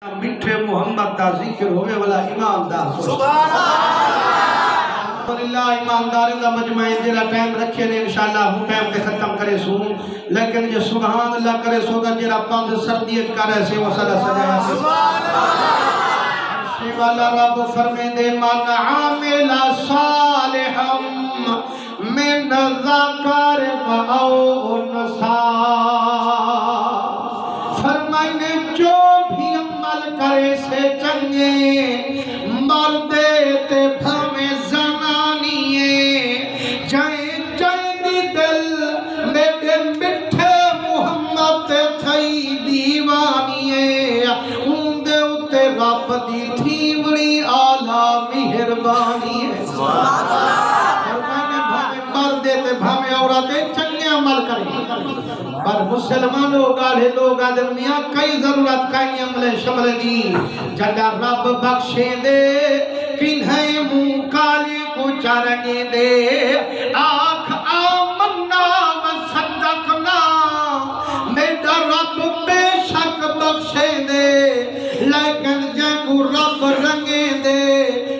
مٹھے محمد دا ذکر ہوئے والا ایماندار سبحان اللہ ایماندار دا مجمع جیرا ٹائم رکھے نے انشاءاللہ ہوں ٹائم کے ختم کرے سوں لیکن جو سبحان اللہ کرے سو گا جیرا پاند سردیت کرے سے وہ صلی سجایا سبحان شیب اللہ رب فرمے دے من عامل صالحا من ذکر و انثی فرمائے جو بھی عمل کرے سے چنگے مردے تے بھامے زنانیے جائیں جائیں دی دل میرے مٹھے محمد تھئی دیوانیے اوندے اتے رب دی تھی بڑی آلہ مہربانی ہے فرمائے بھامے مردے تے بھامے عورتیں چنگے عمل کریں پر مسلمانوں گاڑے لوگ آدم میاں کئی ضرورت کئی عملے شمل دی جگہ رب بخشے دے کنہیں منہ کالے کو چرگے دے آنکھ آمنا و صدقنا میرا رب بے شک بخشے دے لیکن جنگو رب رنگے دے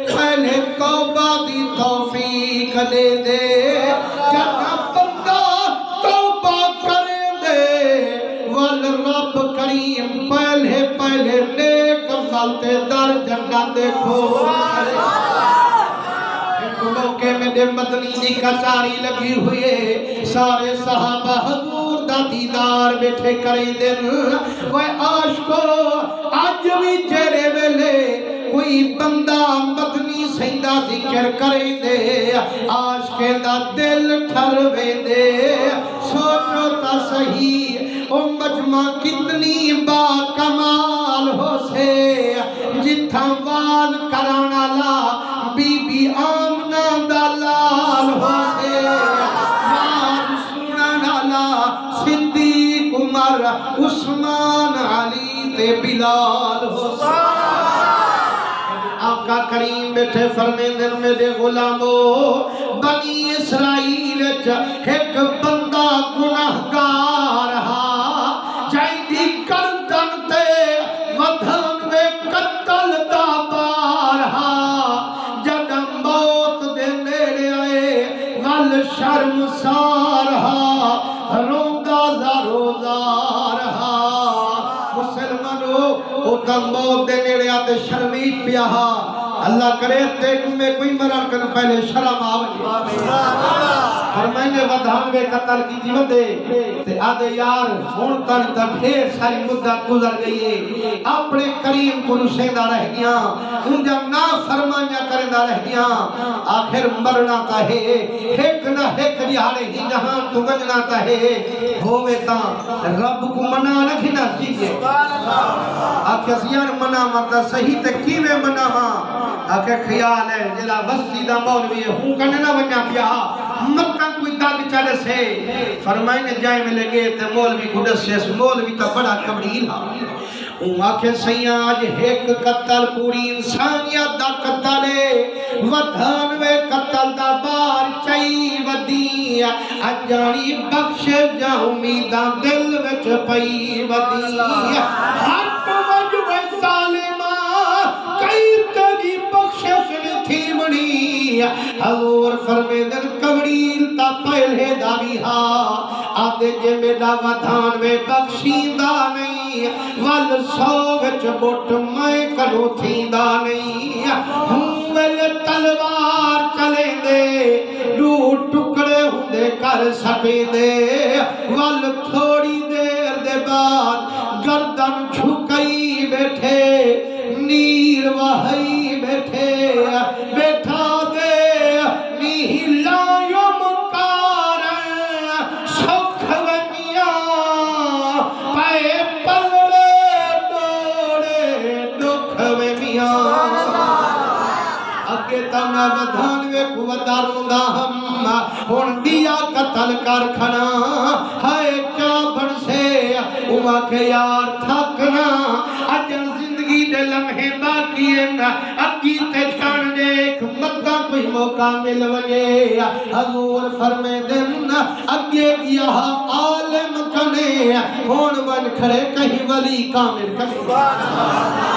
پہلے توبہ دی توفیق دے دے جگہ بندہ توبہ کرے رب کریم پہلے نیک عمل در جنت دیکھو ایک موقع میں دے مدنی دی کچاری لگی ہوئے سارے صحابہ حضور دا دیدار بیٹھے کریں دن وہ عاشقو آج بھی چہرے ویلے کوئی بندہ مدنی سیدہ ذکر کریں دے عاشق دا دل ٹھروے دے سوچو تا صحیح او مجمع کتنی با کمال ہو سے جتھا وال کرانا لا بی بی آمنہ دلال ہو سے وال سنانا لا صدیق عمر عثمان علی تے بلال ہو سے آقا کریم بیٹھے فرمیندن میں دے غلامو بنی اسرائیل ایک بندہ گناہگار ہا جائیں دی گردن تے ودھن وے قتل دا بار ہا جد موت دے نیڑے آئے غل شرم سار ہا روندہ زاروزار ہا مسلمانو اوتا موت دے نیڑے آتے شرمی پیاہا اللہ کرے تیک میں کوئی مرار کرنے پہلے شرم آوے فرمائنے ودھانوے قتل کی جیوت دے تے آدھے یار ہون تن تک ڈھیر ساری مدت گزر گئی ہے اپنے کریم کو نشیندہ رہ گیا ان جب نا فرمانیاں کرندہ رہ گیا آخر مرنا تا ہے ایک نہ ایک دیہارے ہی جہاں تو گجنا تا ہے ہوئے تا رب کو منع رکھی نہ کیجئے آکھے سیار منع مرتا صحیح تے کیوے منع ہاں آکھے خیال ہے جلا وسیدہ مولوی ہے ہوں کنے نہ ونیا پیا مکہ کوئی داد چلے سے فرمائنے جائے میں لگے تے مولوی کو دسے مولوی تا بڑا کبڑیل ہاں اون آکھے سیاج ایک قتل پوری انسانیت دا قتلے ودھانوے قتل دا بار چائی ودی اجانی بخش جا امیدہ دل وچ پئی ودی ہٹ وجوہ ظالمہ کئی تیری بخشش تھی بڑی حضور فرمیدن کبڑیل تا پہلے داری ہاں آدھے جے میڈا ودھان میں بخشیندہ نہیں وال سوگچ بوٹ میں کلو تھیندہ نہیں ہوں ویلے تلوار چلے دے دو ٹکڑے ہوں دے کر سٹے دے وال تھوڑی دیر دے بعد گردن جھکئی بیٹھے نیر وحی بیٹھے بیٹھا دے نیلا یوم کارن سکھ ونیا پائے پلڑے دوڑے دکھ ونیا اگے تنہ ودھانوے قوتہ روندہ ہم ہون دیا قتل کر کھنا ہائے کیا بڑھ سے اوہ کے یار تھکنا اجل زندگی دے لمحے باقی ہے اکی تے چھان دیکھ مدہ کوئی موقع مل وگے حضور فرمے دن اگے گیا عالم کنے ہون ون کھڑے کہیں ولی کامل کنے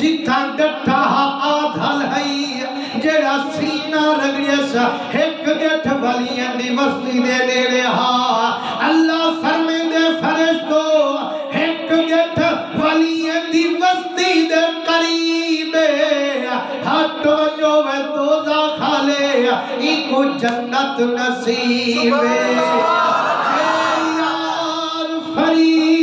جتھا ڈٹھا آدھل ہے جڑا سینہ رگڑیس ایک گٹھ ولیاں دی وستی دے دے رہا اللہ فرمین دے فرشتو ایک گٹھ ولیاں دی وستی دے قریب ہٹ ونجو وے دوزہ کھالے ای کو جنت نصیب ہے یار فرید